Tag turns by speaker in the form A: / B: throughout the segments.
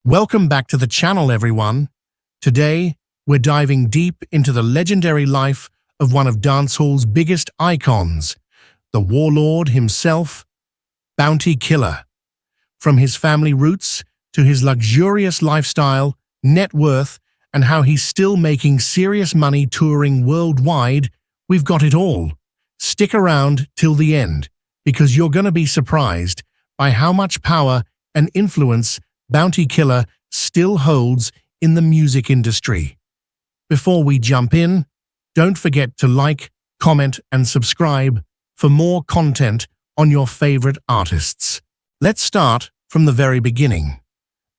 A: Welcome back to the channel, everyone. Today, we're diving deep into the legendary life of one of dancehall's biggest icons, the warlord himself, Bounty Killer. From his family roots to his luxurious lifestyle, net worth, and how he's still making serious money touring worldwide, we've got it all. Stick around till the end, because you're going to be surprised by how much power and influence Bounty Killer still holds in the music industry. Before we jump in, don't forget to like, comment, and subscribe for more content on your favorite artists. Let's start from the very beginning.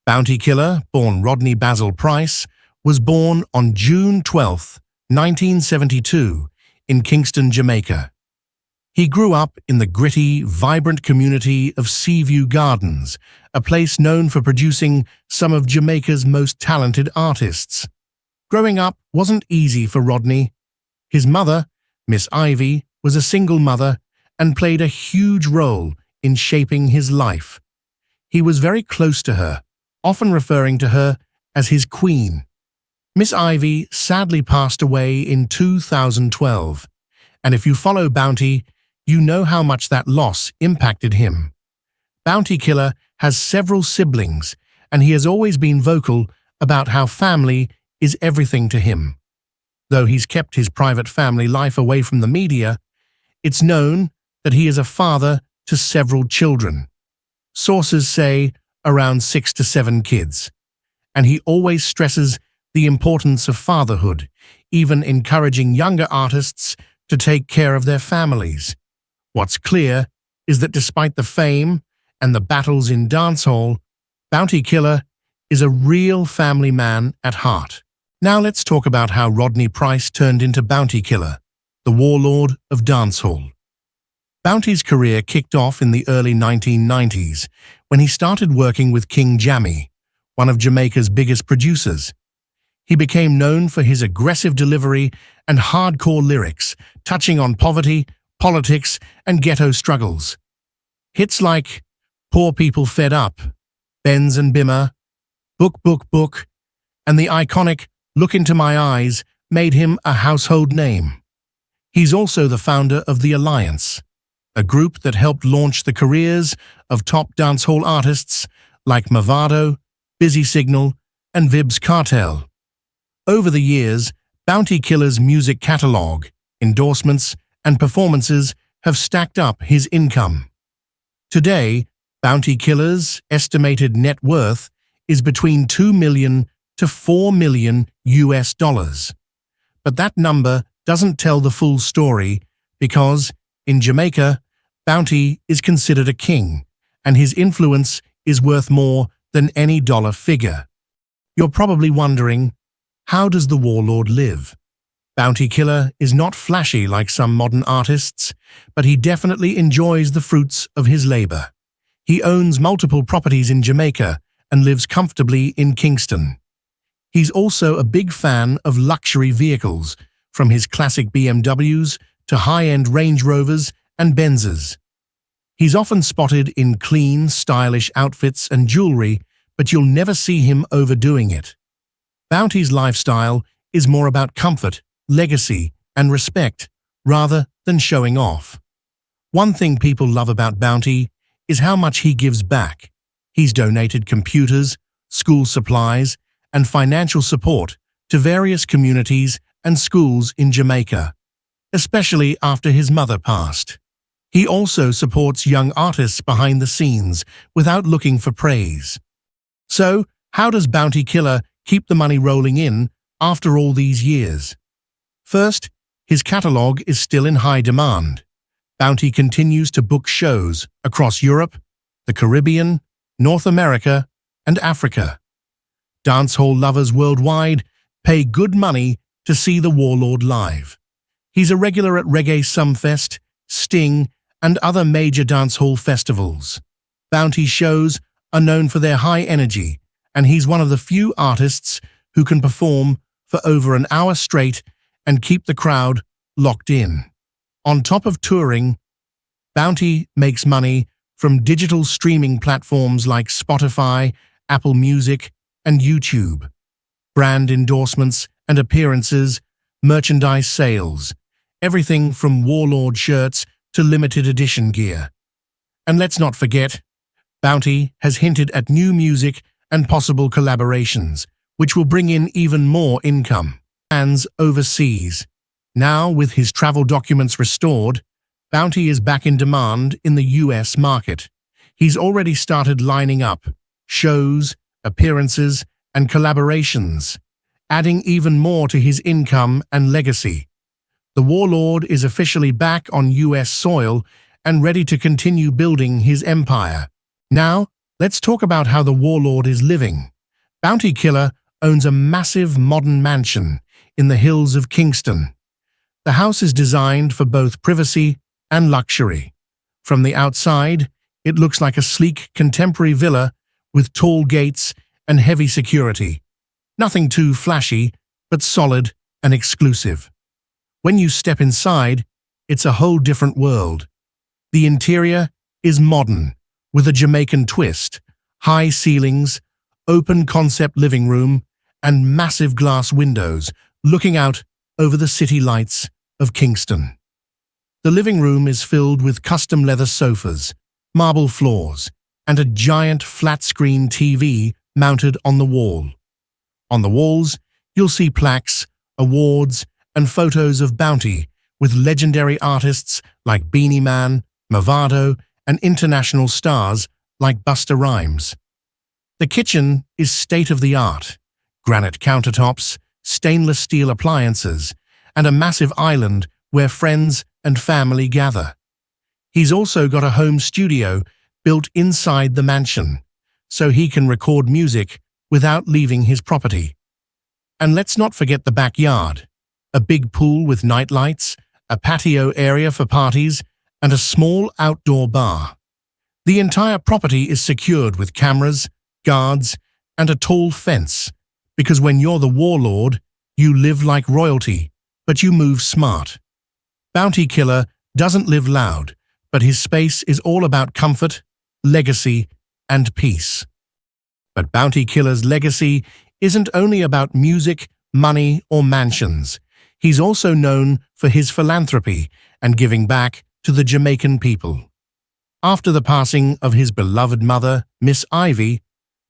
A: Bounty Killer, born Rodney Basil Price, was born on June 12, 1972, in Kingston, Jamaica. He grew up in the gritty, vibrant community of Seaview Gardens, a place known for producing some of Jamaica's most talented artists. Growing up wasn't easy for Rodney. His mother, Miss Ivy, was a single mother and played a huge role in shaping his life. He was very close to her, often referring to her as his queen. Miss Ivy sadly passed away in 2012, and if you follow Bounty, you know how much that loss impacted him. Bounty Killer has several siblings, and he has always been vocal about how family is everything to him. Though he's kept his private family life away from the media, it's known that he is a father to several children. Sources say around 6 to 7 kids, and he always stresses the importance of fatherhood, even encouraging younger artists to take care of their families. What's clear is that despite the fame and the battles in dancehall, Bounty Killer is a real family man at heart. Now let's talk about how Rodney Price turned into Bounty Killer, the warlord of dancehall. Bounty's career kicked off in the early 1990s when he started working with King Jammy, one of Jamaica's biggest producers. He became known for his aggressive delivery and hardcore lyrics, touching on poverty, politics, and ghetto struggles. Hits like Poor People Fed Up, Benz and Bimmer, Book, Book, Book, and the iconic Look Into My Eyes made him a household name. He's also the founder of The Alliance, a group that helped launch the careers of top dancehall artists like Mavado, Busy Signal, and Vybz Kartel. Over the years, Bounty Killer's music catalog, endorsements, and performances have stacked up his income. Today, Bounty Killer's estimated net worth is between $2 million to $4 million US. But that number doesn't tell the full story because, in Jamaica, Bounty is considered a king, and his influence is worth more than any dollar figure. You're probably wondering, how does the warlord live? Bounty Killer is not flashy like some modern artists, but he definitely enjoys the fruits of his labor. He owns multiple properties in Jamaica and lives comfortably in Kingston. He's also a big fan of luxury vehicles, from his classic BMWs to high-end Range Rovers and Benzes. He's often spotted in clean, stylish outfits and jewelry, but you'll never see him overdoing it. Bounty's lifestyle is more about comfort, legacy, and respect, rather than showing off. One thing people love about Bounty is how much he gives back. He's donated computers, school supplies, and financial support to various communities and schools in Jamaica, especially after his mother passed. He also supports young artists behind the scenes without looking for praise. So, how does Bounty Killer keep the money rolling in after all these years? First, his catalog is still in high demand. Bounty continues to book shows across Europe, the Caribbean, North America, and Africa. Dancehall lovers worldwide pay good money to see the warlord live. He's a regular at Reggae Sumfest, Sting, and other major dancehall festivals. Bounty's shows are known for their high energy, and he's one of the few artists who can perform for over an hour straight and keep the crowd locked in. On top of touring, Bounty makes money from digital streaming platforms like Spotify Apple Music, and YouTube. Brand endorsements and appearances, merchandise sales, everything from Warlord shirts to limited edition gear. And let's not forget, Bounty has hinted at new music and possible collaborations, which will bring in even more income. Fans overseas. Now, with his travel documents restored, Bounty is back in demand in the US market. He's already started lining up shows, appearances, and collaborations, adding even more to his income and legacy. The Warlord is officially back on US soil and ready to continue building his empire. Now, let's talk about how the Warlord is living. Bounty Killer owns a massive modern mansion in the hills of Kingston. The house is designed for both privacy and luxury. From the outside, it looks like a sleek contemporary villa with tall gates and heavy security. Nothing too flashy, but solid and exclusive. When you step inside, it's a whole different world. The interior is modern, with a Jamaican twist, high ceilings, open concept living room, and massive glass windows looking out over the city lights of Kingston. The living room is filled with custom leather sofas, marble floors, and a giant flat-screen TV mounted on the wall. On the walls, you'll see plaques, awards, and photos of Bounty with legendary artists like Beanie Man, Movado, and international stars like Busta Rhymes. The kitchen is state-of-the-art, granite countertops, stainless steel appliances, and a massive island where friends and family gather. He's also got a home studio built inside the mansion, so he can record music without leaving his property. And let's not forget the backyard, a big pool with nightlights, a patio area for parties, and a small outdoor bar. The entire property is secured with cameras, guards, and a tall fence, because when you're the Warlord, you live like royalty, but you move smart. Bounty Killer doesn't live loud, but his space is all about comfort, legacy, and peace. But Bounty Killer's legacy isn't only about music, money, or mansions. He's also known for his philanthropy and giving back to the Jamaican people. After the passing of his beloved mother, Miss Ivy,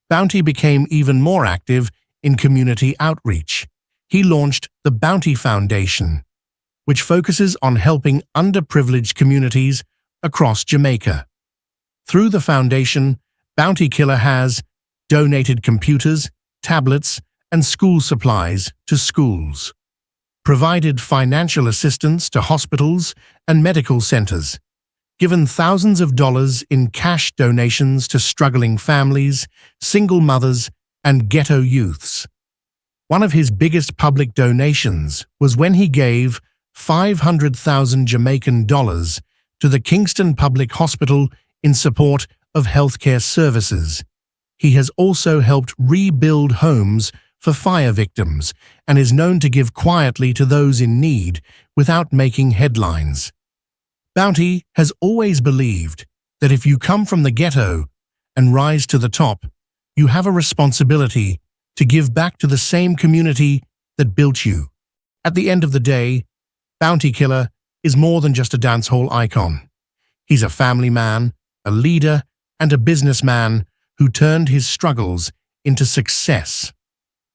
A: Bounty became even more active in community outreach. He launched the Bounty Foundation, which focuses on helping underprivileged communities across Jamaica. Through the foundation, Bounty Killer has donated computers, tablets, and school supplies to schools, provided financial assistance to hospitals and medical centers, given thousands of dollars in cash donations to struggling families, single mothers, and ghetto youths. One of his biggest public donations was when he gave 500,000 Jamaican dollars to the Kingston Public Hospital in support of healthcare services. He has also helped rebuild homes for fire victims and is known to give quietly to those in need without making headlines. Bounty has always believed that if you come from the ghetto and rise to the top, you have a responsibility to give back to the same community that built you. At the end of the day, Bounty Killer is more than just a dancehall icon. He's a family man, a leader, and a businessman who turned his struggles into success.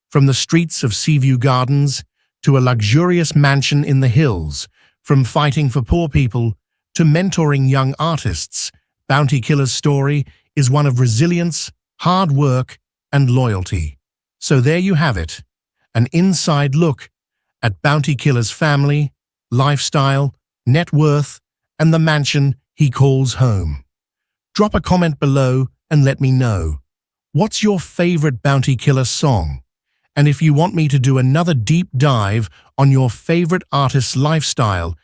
A: From the streets of Seaview Gardens to a luxurious mansion in the hills, from fighting for poor people to mentoring young artists, Bounty Killer's story is one of resilience, hard work, and loyalty. So there you have it, an inside look at Bounty Killer's family, lifestyle, net worth, and the mansion he calls home. Drop a comment below and let me know. What's your favorite Bounty Killer song? And if you want me to do another deep dive on your favorite artist's lifestyle,